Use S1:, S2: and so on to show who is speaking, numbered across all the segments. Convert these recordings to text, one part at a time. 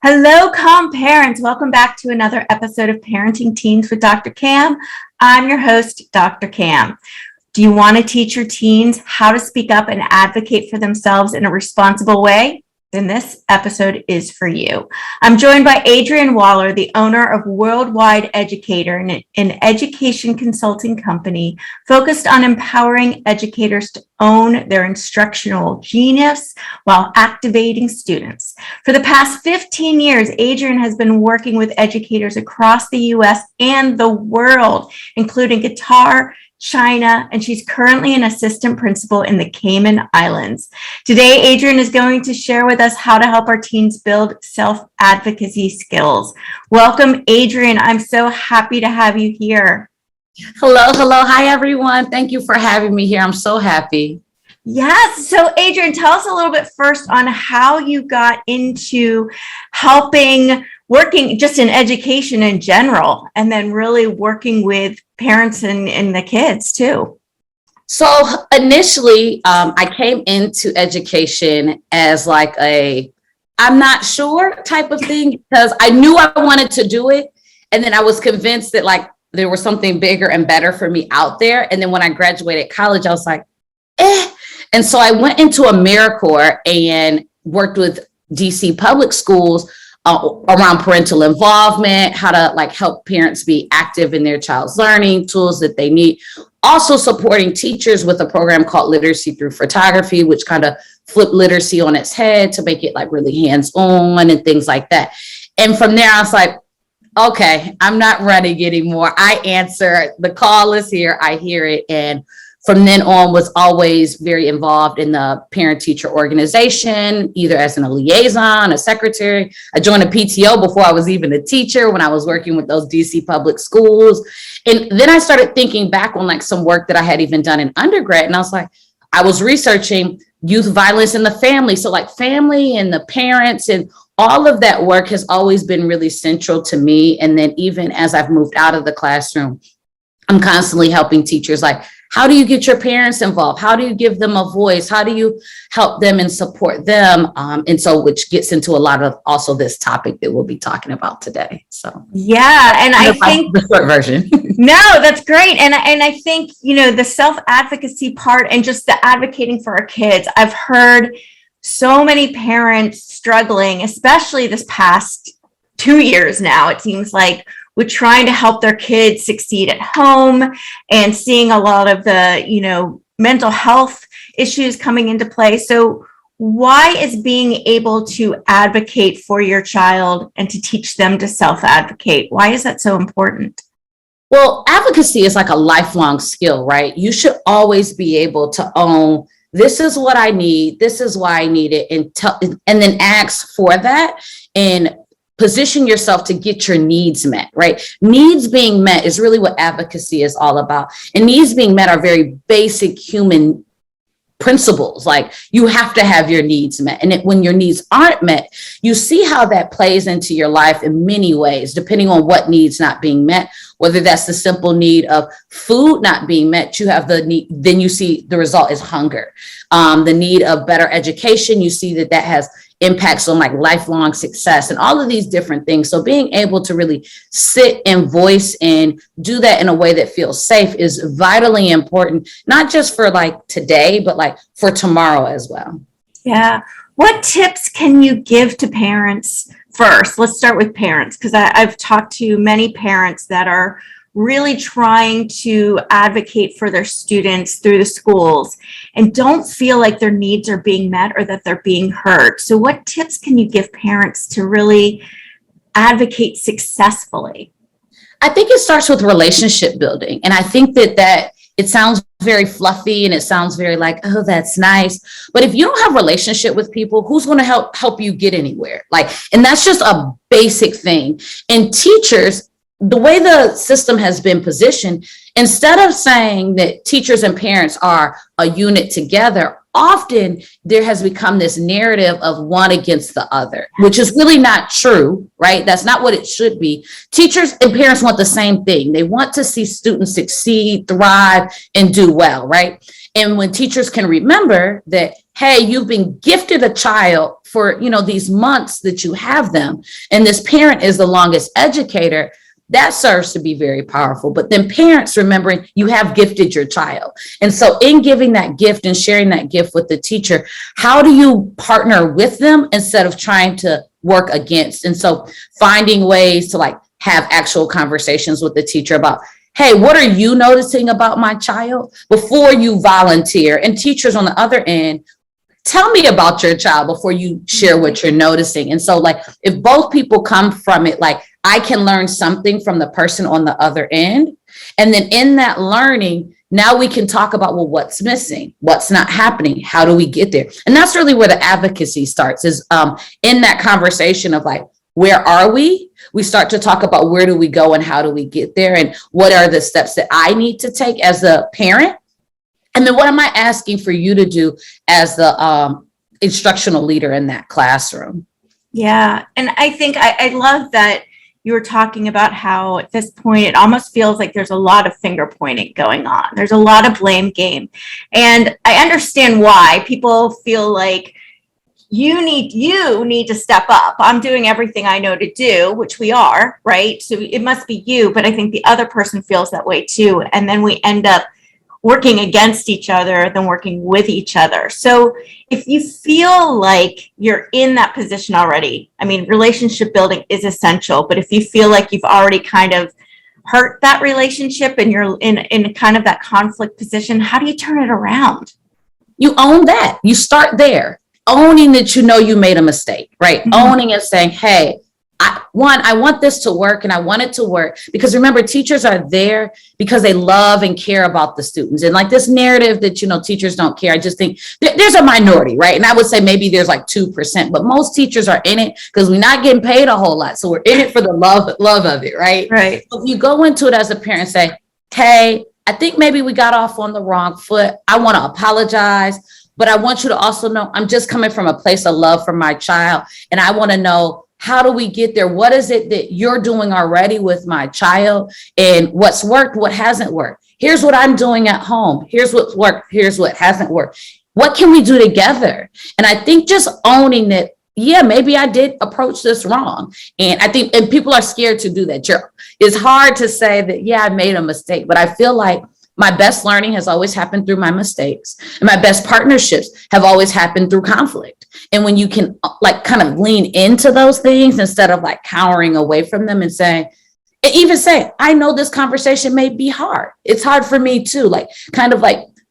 S1: Hello, parents. Welcome back to another episode of Parenting Teens with Dr. Cam. I'm your host, Dr. Cam. Do you want to teach your teens how to speak up and advocate for themselves in a responsible way? Then this episode is for you. I'm joined by Adrienne Waller, the owner of Worldwide Educator, an education consulting company focused on empowering educators to own their instructional genius while activating students. For the past 15 years, Adrienne has been working with educators across the U.S. and the world, including Qatar, China, and she's currently an assistant principal in the Cayman Islands. Today, Adrienne is going to share with us how to help our teens build self-advocacy skills. Welcome, Adrienne. I'm so happy to have you here.
S2: Hello. Hi, everyone. Thank you for having me here. I'm so happy.
S1: Yes. So, Adrienne, tell us a little bit first on how you got into working just in education in general, and then really working with parents and the kids too.
S2: So initially, I came into education as like I'm not sure type of thing, because I knew I wanted to do it. And then I was convinced that like there was something bigger and better for me out there. And then when I graduated college, I was like, And so I went into AmeriCorps and worked with DC public schools around parental involvement, how to like help parents be active in their child's learning, tools that they need. Also supporting teachers with a program called Literacy Through Photography, which kind of flipped literacy on its head to make it like really hands-on and things like that. And from there, I was like, okay, I'm not running anymore. I answer, the call is here, I hear it. And from then on was always very involved in the parent-teacher organization, either as a liaison, a secretary. I joined a PTO before I was even a teacher when I was working with those DC public schools. And then I started thinking back on like some work that I had even done in undergrad. And I was like, I was researching youth violence in the family. So like family and the parents and all of that work has always been really central to me. And then even as I've moved out of the classroom, I'm constantly helping teachers like, how do you get your parents involved? How do you give them a voice? How do you help them and support them? And so which gets into a lot of also this topic that we'll be talking about today. So
S1: yeah, and I think
S2: the short version.
S1: No, that's great. And I think, the self-advocacy part and just the advocating for our kids, I've heard so many parents struggling, especially this past 2 years now, it seems like, with trying to help their kids succeed at home and seeing a lot of the, mental health issues coming into play. So why is being able to advocate for your child and to teach them to self-advocate, why is that so important?
S2: Well, advocacy is like a lifelong skill, right? You should always be able to own, this is what I need, this is why I need it, and then ask for that and position yourself to get your needs met, right? Needs being met is really what advocacy is all about. And needs being met are very basic human principles. Like you have to have your needs met. And when your needs aren't met, you see how that plays into your life in many ways, depending on what needs not being met, whether that's the simple need of food not being met, you have the need, then you see the result is hunger. The need of better education, you see that has impacts on like lifelong success and all of these different things. So being able to really sit and voice and do that in a way that feels safe is vitally important, not just for like today, but like for tomorrow as well.
S1: Yeah. What tips can you give to parents first? Let's start with parents, because I've talked to many parents that are really trying to advocate for their students through the schools and don't feel like their needs are being met or that they're being heard. So what tips can you give parents to really advocate successfully?
S2: I think it starts with relationship building. And I think that it sounds very fluffy and it sounds very like, oh, that's nice. But if you don't have a relationship with people, who's going to help you get anywhere? And that's just a basic thing. And teachers, the way the system has been positioned, instead of saying that teachers and parents are a unit together, often there has become this narrative of one against the other, which is really not true, right? That's not what it should be. Teachers and parents want the same thing. They want to see students succeed, thrive, and do well, right? And when teachers can remember that, hey, you've been gifted a child for, these months that you have them, and this parent is the longest educator, that serves to be very powerful. But then parents remembering you have gifted your child. And so in giving that gift and sharing that gift with the teacher, how do you partner with them instead of trying to work against? And so finding ways to have actual conversations with the teacher about, hey, what are you noticing about my child before you volunteer? And teachers on the other end, tell me about your child before you share what you're noticing. And so if both people come from it, I can learn something from the person on the other end. And then in that learning, now we can talk about, well, what's missing? What's not happening? How do we get there? And that's really where the advocacy starts, is in that conversation of where are we? We start to talk about where do we go and how do we get there? And what are the steps that I need to take as a parent? And then what am I asking for you to do as the instructional leader in that classroom?
S1: Yeah. And I think I love that you were talking about how at this point, it almost feels like there's a lot of finger pointing going on. There's a lot of blame game. And I understand why people feel like you need to step up. I'm doing everything I know to do, which we are, right? So it must be you. But I think the other person feels that way too. And then we end up working against each other than working with each other. So if you feel like you're in that position already, I mean, relationship building is essential, but if you feel like you've already kind of hurt that relationship and you're in kind of that conflict position, how do you turn it around?
S2: You own that. You start there, owning that you made a mistake, right? Mm-hmm. Owning and saying, hey, I want this to work, and I want it to work, because remember, teachers are there because they love and care about the students. And this narrative that, teachers don't care, I just think there's a minority, right? And I would say maybe there's 2%, but most teachers are in it because we're not getting paid a whole lot. So we're in it for the love of it, right?
S1: Right.
S2: So if you go into it as a parent and say, hey, I think maybe we got off on the wrong foot. I want to apologize, but I want you to also know I'm just coming from a place of love for my child. And I want to know, how do we get there? What is it that you're doing already with my child, and what's worked, what hasn't worked? Here's what I'm doing at home. Here's what's worked. Here's what hasn't worked. What can we do together? And I think just owning that, yeah, maybe I did approach this wrong. And I think, and people are scared to do that. It's hard to say that, yeah, I made a mistake, but I feel like my best learning has always happened through my mistakes, and my best partnerships have always happened through conflict. And when you can kind of lean into those things instead of cowering away from them and saying, I know this conversation may be hard. It's hard for me too.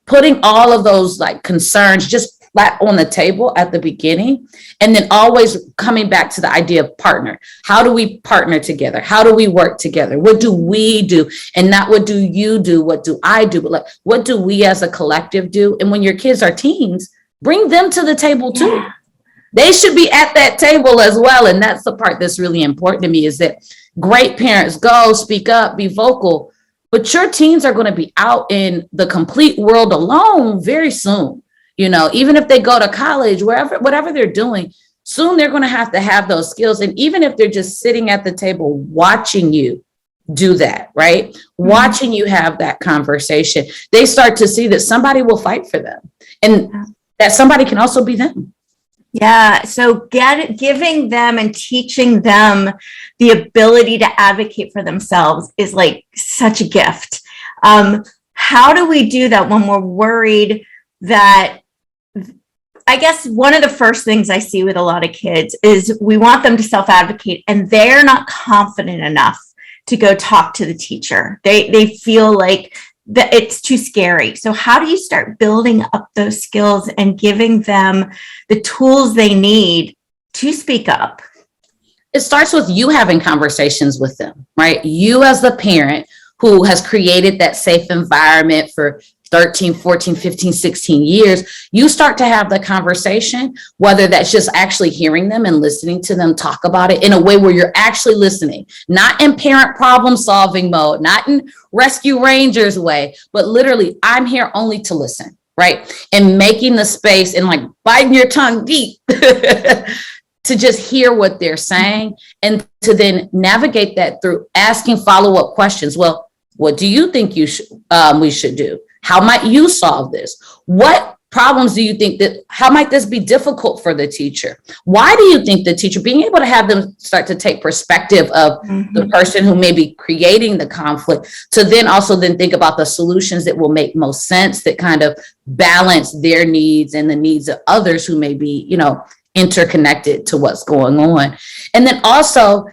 S2: Putting all of those concerns just flat on the table at the beginning, and then always coming back to the idea of partner. How do we partner together? How do we work together? What do we do? And not what do you do? What do I do? But what do we as a collective do? And when your kids are teens, bring them to the table too. Yeah. They should be at that table as well. And that's the part that's really important to me, is that great parents go, speak up, be vocal, but your teens are going to be out in the complete world alone very soon. Even if they go to college, whatever they're doing, soon they're going to have those skills. And even if they're just sitting at the table watching you do that, right? Mm-hmm. Watching you have that conversation, they start to see that somebody will fight for them, and that somebody can also be them.
S1: Yeah. So giving them and teaching them the ability to advocate for themselves is such a gift. How do we do that when we're worried that, I guess one of the first things I see with a lot of kids is we want them to self-advocate, and they're not confident enough to go talk to the teacher. They feel like that it's too scary. So how do you start building up those skills and giving them the tools they need to speak up?
S2: It starts with you having conversations with them, right? You as the parent who has created that safe environment for 13, 14, 15, 16 years, you start to have the conversation, whether that's just actually hearing them and listening to them talk about it in a way where you're actually listening, not in parent problem solving mode, not in rescue rangers way, but literally I'm here only to listen, right? And making the space and biting your tongue deep to just hear what they're saying, and to then navigate that through asking follow-up questions. Well, what do you think we should do? How might you solve this? What problems do you think how might this be difficult for the teacher? Why do you think the teacher, being able to have them start to take perspective of the person who may be creating the conflict, to then also then think about the solutions that will make most sense, that kind of balance their needs and the needs of others who may be, interconnected to what's going on. And then also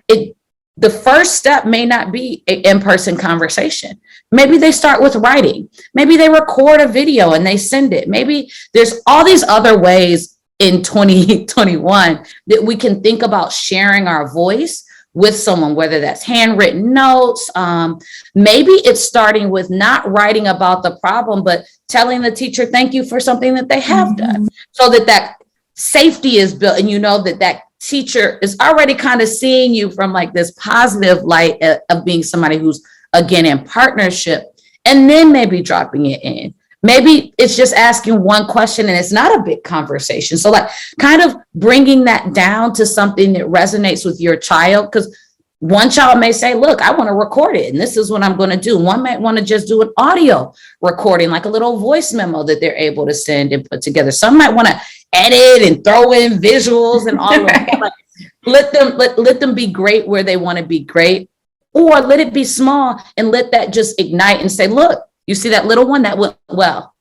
S2: the first step may not be an in-person conversation. Maybe they start with writing. Maybe they record a video and they send it. Maybe there's all these other ways in 2021 that we can think about sharing our voice with someone, whether that's handwritten notes. Maybe it's starting with not writing about the problem, but telling the teacher, thank you for something that they have done, so that safety is built. And that teacher is already kind of seeing you from like this positive light of being somebody who's, again, in partnership, and then maybe dropping it in. Maybe it's just asking one question and it's not a big conversation. So like kind of bringing that down to something that resonates with your child, because one child may say, look, I want to record it and this is what I'm going to do. One might want to just do an audio recording, like a little voice memo that they're able to send and put together. Some might want to edit and throw in visuals and all of that. Like, let them be great where they want to be great, or let it be small and let that just ignite and say, look, you see that little one that went well.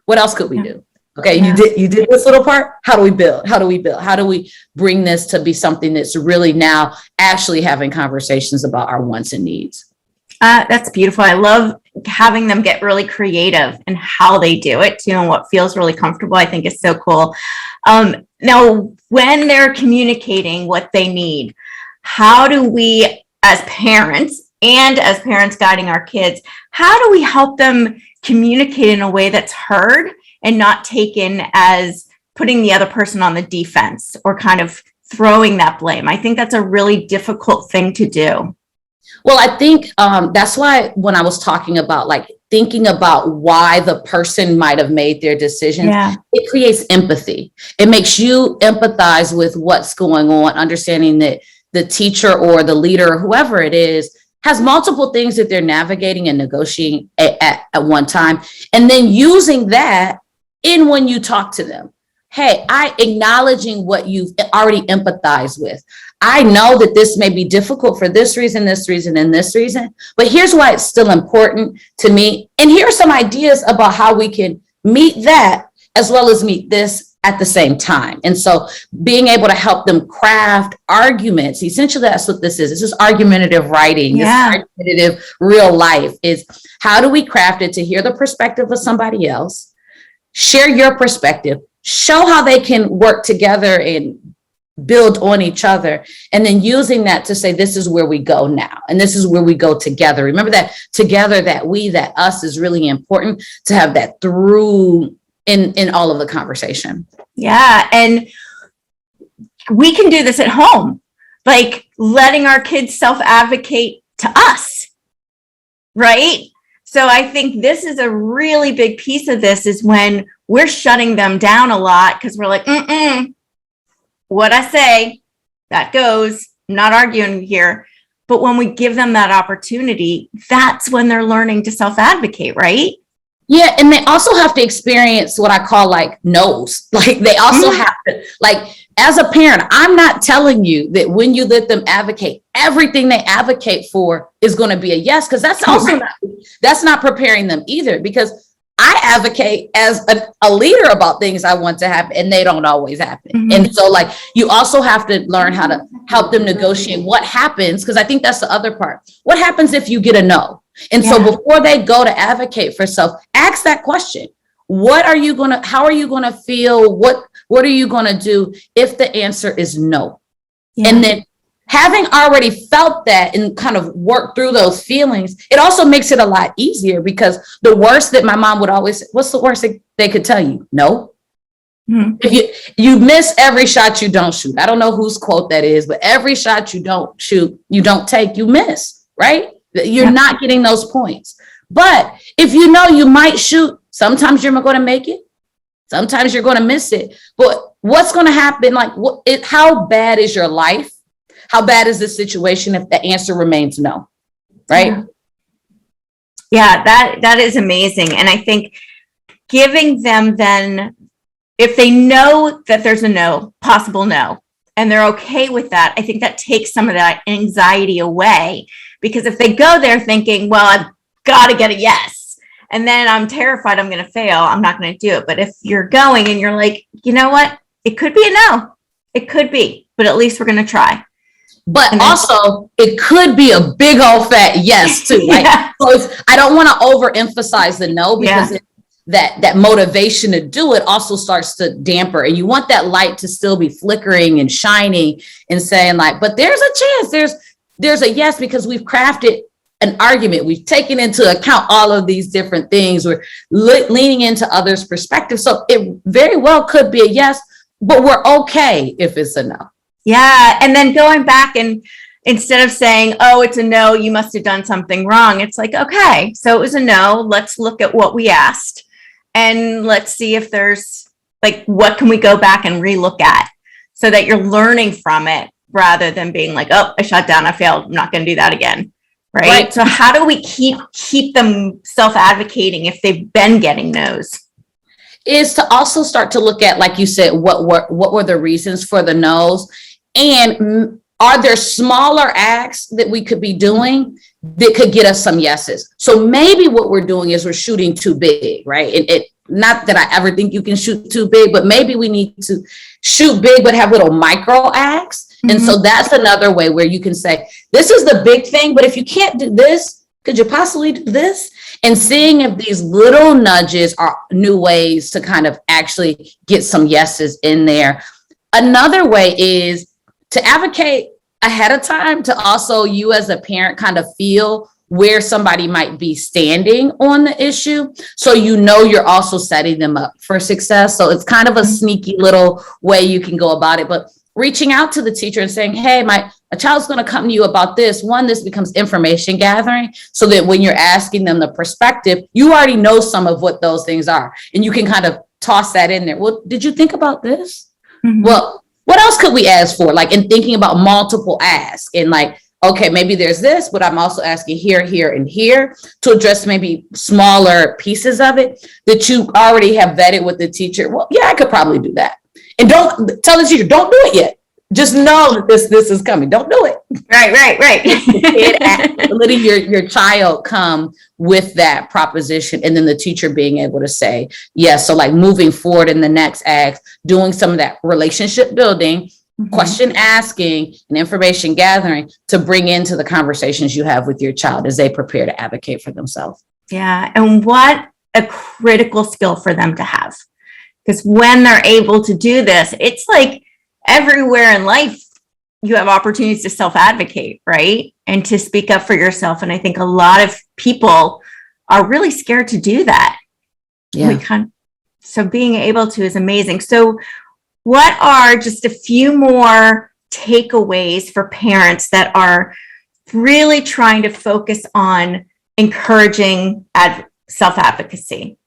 S2: What else could we do? Okay, you did this little part. How do we build? How do we bring this to be something that's really now actually having conversations about our wants and needs?
S1: That's beautiful. I love having them get really creative in how they do it, and what feels really comfortable. I think is so cool. Now, when they're communicating what they need, how do we, as parents guiding our kids, how do we help them communicate in a way that's heard and not taken as putting the other person on the defense or kind of throwing that blame? I think that's a really difficult thing to do.
S2: Well, I think that's why when I was talking about like thinking about why the person might have made their decisions, it creates empathy. It makes you empathize with what's going on, understanding that the teacher or the leader, or whoever it is, has multiple things that they're navigating and negotiating at one time. And then using that in when you talk to them. Hey, acknowledging what you've already empathized with. I know that this may be difficult for this reason, and this reason, but here's why it's still important to me. And here are some ideas about how we can meet that as well as meet this at the same time. And so being able to help them craft arguments, essentially that's what this is. This is argumentative writing. This is argumentative real life. Is how do we craft it to hear the perspective of somebody else, share your perspective, show how they can work together and build on each other, and then using that to say, this is where we go now. And this is where we go together. Remember that together, that we, that us is really important to have that through in all of the conversation. Yeah.
S1: And we can do this at home, like letting our kids self-advocate to us. Right. So I think this is a really big piece of this, is when we're shutting them down a lot because we're like, what I say, that goes, I'm not arguing here. But when we give them that opportunity, that's when they're learning to self-advocate, right?
S2: Yeah. And they also have to experience what I call like no's. Like they also have to, like, as a parent, I'm not telling you that when you let them advocate, everything they advocate for is going to be a yes, because that's also that's not preparing them either, because I advocate as a leader about things I want to happen, and they don't always happen. And so like, you also have to learn how to help them negotiate what happens, because I think that's the other part. What happens if you get a no? And so before they go to advocate for self, ask that question. How are you going to feel? What are you going to do if the answer is no? And then having already felt that and kind of worked through those feelings, it also makes it a lot easier, because the worst that my mom would always say, what's the worst they could tell you? No. If you miss every shot you don't shoot. I don't know whose quote that is, but every shot you don't shoot, you don't take, you miss, right? You're not getting those points. But if you know you might shoot, sometimes you're going to make it. Sometimes you're going to miss it. But what's going to happen? Like, how bad is your life? How bad is the situation if the answer remains no? Right?
S1: Yeah, that is amazing. And I think giving them then, if they know that there's a no, possible no, and they're okay with that, I think that takes some of that anxiety away. Because if they go there thinking, well, I've got to get a yes, and then I'm terrified I'm going to fail, I'm not going to do it. But if you're going and you're like, you know what, it could be a no, it could be, but at least we're going to try.
S2: But also, it could be a big old fat yes too. Right? Yeah. So I don't want to overemphasize the no, because that motivation to do it also starts to damper, and you want that light to still be flickering and shining and saying like, but there's a chance, there's a yes, because we've crafted an argument. We've taken into account all of these different things. We're leaning into others' perspective. So it very well could be a yes, but we're okay if it's a no.
S1: Yeah. And then going back, and instead of saying, oh, it's a no, you must have done something wrong, it's like, okay, so it was a no. Let's look at what we asked, and let's see if there's like, what can we go back and relook at, so that you're learning from it, rather than being like, oh, I shut down, I failed, I'm not going to do that again. Right. So how do we keep them self-advocating if they've been getting no's?
S2: Is to also start to look at, like you said, what were the reasons for the no's? And are there smaller acts that we could be doing that could get us some yeses? So maybe what we're doing is we're shooting too big, right? And not that I ever think you can shoot too big, but maybe we need to shoot big, but have little micro acts. Mm-hmm. And so that's another way where you can say, this is the big thing, but if you can't do this, could you possibly do this? And seeing if these little nudges are new ways to kind of actually get some yeses in there. Another way is to advocate ahead of time, to also you as a parent kind of feel where somebody might be standing on the issue. So you know you're also setting them up for success. So it's kind of a sneaky little way you can go about it. But reaching out to the teacher and saying, hey, a child's going to come to you about this. One, this becomes information gathering, so that when you're asking them the perspective, you already know some of what those things are. And you can kind of toss that in there. Well, did you think about this? Mm-hmm. Well, what else could we ask for? Like, in thinking about multiple asks, and like, okay, maybe there's this, but I'm also asking here, here, and here, to address maybe smaller pieces of it that you already have vetted with the teacher. Well, yeah, I could probably do that. And don't tell the teacher, don't do it yet. Just know that this is coming. Don't do it. Right. Letting your child come with that proposition, and then the teacher being able to say, yes. So like moving forward in the next act, doing some of that relationship building, mm-hmm. question asking, and information gathering to bring into the conversations you have with your child as they prepare to advocate for themselves.
S1: Yeah. And what a critical skill for them to have. Because when they're able to do this, it's like everywhere in life, you have opportunities to self-advocate, right? And to speak up for yourself. And I think a lot of people are really scared to do that. Yeah. So being able to is amazing. So what are just a few more takeaways for parents that are really trying to focus on encouraging self-advocacy?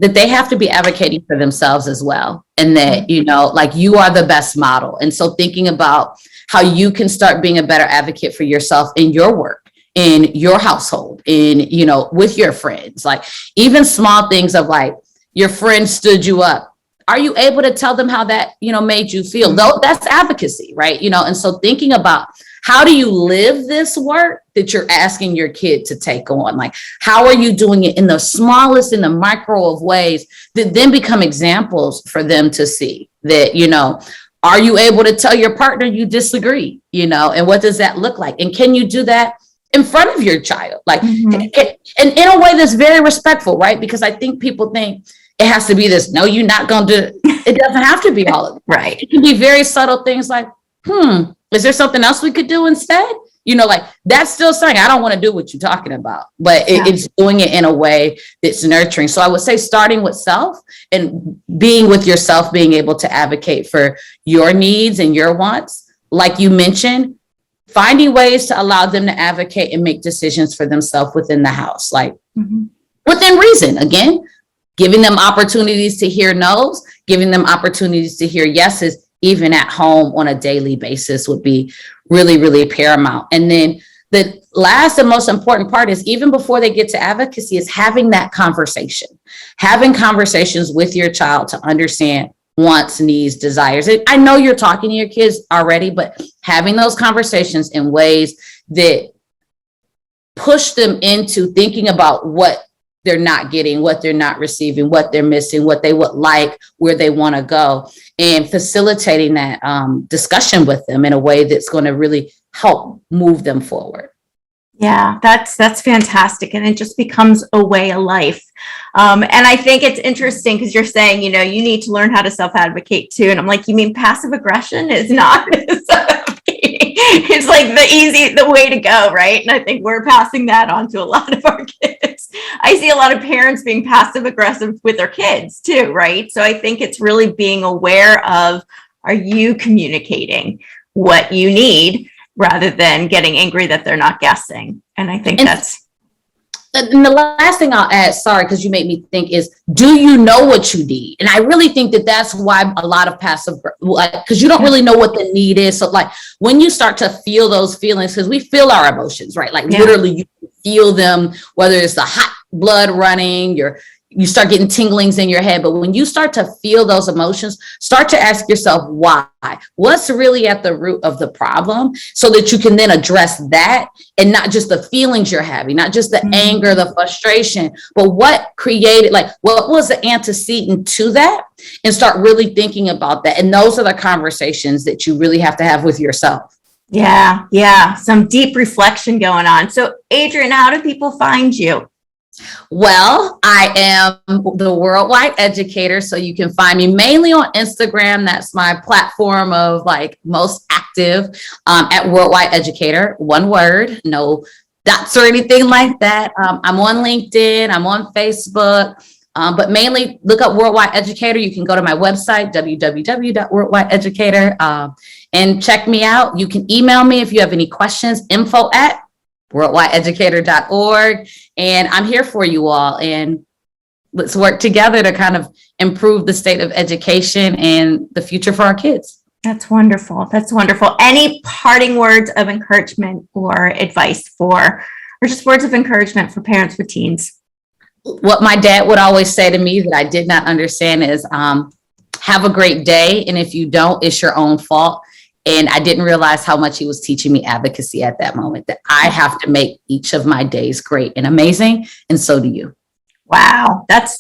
S2: That they have to be advocating for themselves as well. And that, you know, like, you are the best model. And so thinking about how you can start being a better advocate for yourself in your work, in your household, in, you know, with your friends, like even small things of like, your friend stood you up. Are you able to tell them how that, you know, made you feel? Though that's advocacy, right? You know, and so thinking about, how do you live this work that you're asking your kid to take on? Like, how are you doing it in the smallest, in the micro of ways that then become examples for them to see that, you know, are you able to tell your partner you disagree, you know, and what does that look like? And can you do that in front of your child? Like, and in a way that's very respectful, right? Because I think people think it has to be this, no, you're not going to do it. It doesn't have to be all of it.
S1: Right.
S2: It can be very subtle things like, is there something else we could do instead? You know, like, that's still saying, I don't want to do what you're talking about, but it's doing it in a way that's nurturing. So I would say starting with self and being with yourself, being able to advocate for your needs and your wants. Like you mentioned, finding ways to allow them to advocate and make decisions for themselves within the house, like within reason. Again, giving them opportunities to hear no's, giving them opportunities to hear yeses, even at home on a daily basis, would be really, really paramount. And then The last and most important part is, even before they get to advocacy, is having that conversation, having conversations with your child to understand wants, needs, desires. I know you're talking to your kids already, but having those conversations in ways that push them into thinking about what they're not getting, what they're not receiving, what they're missing, what they would like, where they want to go, and facilitating that discussion with them in a way that's going to really help move them forward.
S1: Yeah, that's fantastic. And it just becomes a way of life. And I think it's interesting because you're saying, you need to learn how to self-advocate too. And I'm like, you mean passive aggression is not self-advocating? It's like the way to go, right? And I think we're passing that on to a lot of our kids. I see a lot of parents being passive aggressive with their kids too, right? So I think it's really being aware of, are you communicating what you need, rather than getting angry that they're not guessing. And I think
S2: And the last thing I'll add, sorry, because you made me think, is, do you know what you need? And I really think that that's why a lot of passive, because you don't really know what the need is. So like when you start to feel those feelings, because we feel our emotions, right? Like literally you can feel them, whether it's the hot blood running, you start getting tinglings in your head. But when you start to feel those emotions, start to ask yourself why. What's really at the root of the problem, so that you can then address that, and not just the feelings you're having, not just the anger, the frustration, but what created, like what was the antecedent to that, and start really thinking about that. And those are the conversations that you really have to have with yourself.
S1: Yeah. Some deep reflection going on. So Adrienne, how do people find you?
S2: Well, I am the Worldwide Educator, so you can find me mainly on Instagram. That's my platform of like most active, at Worldwide Educator, one word, no dots or anything like that. I'm on LinkedIn, I'm on Facebook, but mainly look up Worldwide Educator. You can go to my website, www.worldwideeducator, and check me out. You can email me if you have any questions, info@worldwideeducator.org. And I'm here for you all. And let's work together to kind of improve the state of education and the future for our kids.
S1: That's wonderful. Any parting words of encouragement or advice or just words of encouragement for parents with teens?
S2: What my dad would always say to me that I did not understand is, have a great day. And if you don't, it's your own fault. And I didn't realize how much he was teaching me advocacy at that moment, that I have to make each of my days great and amazing. And so do you.
S1: Wow. That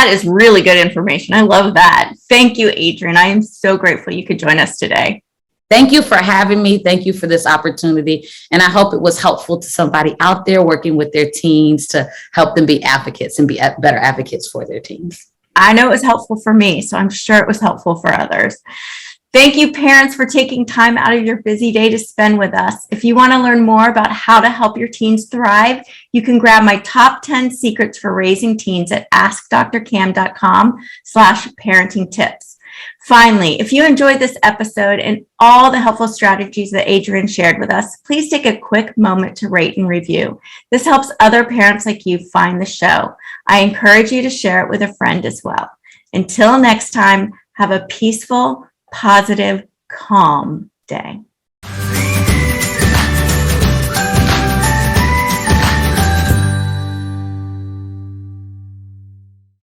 S1: is really good information. I love that. Thank you, Adrienne. I am so grateful you could join us today.
S2: Thank you for having me. Thank you for this opportunity. And I hope it was helpful to somebody out there working with their teens to help them be advocates and be better advocates for their teens.
S1: I know it was helpful for me, so I'm sure it was helpful for others. Thank you, parents, for taking time out of your busy day to spend with us. If you want to learn more about how to help your teens thrive, you can grab my top 10 secrets for raising teens at askdrcam.com/parenting tips. Finally, if you enjoyed this episode and all the helpful strategies that Adrienne shared with us, please take a quick moment to rate and review. This helps other parents like you find the show. I encourage you to share it with a friend as well. Until next time, have a peaceful, positive, calm day.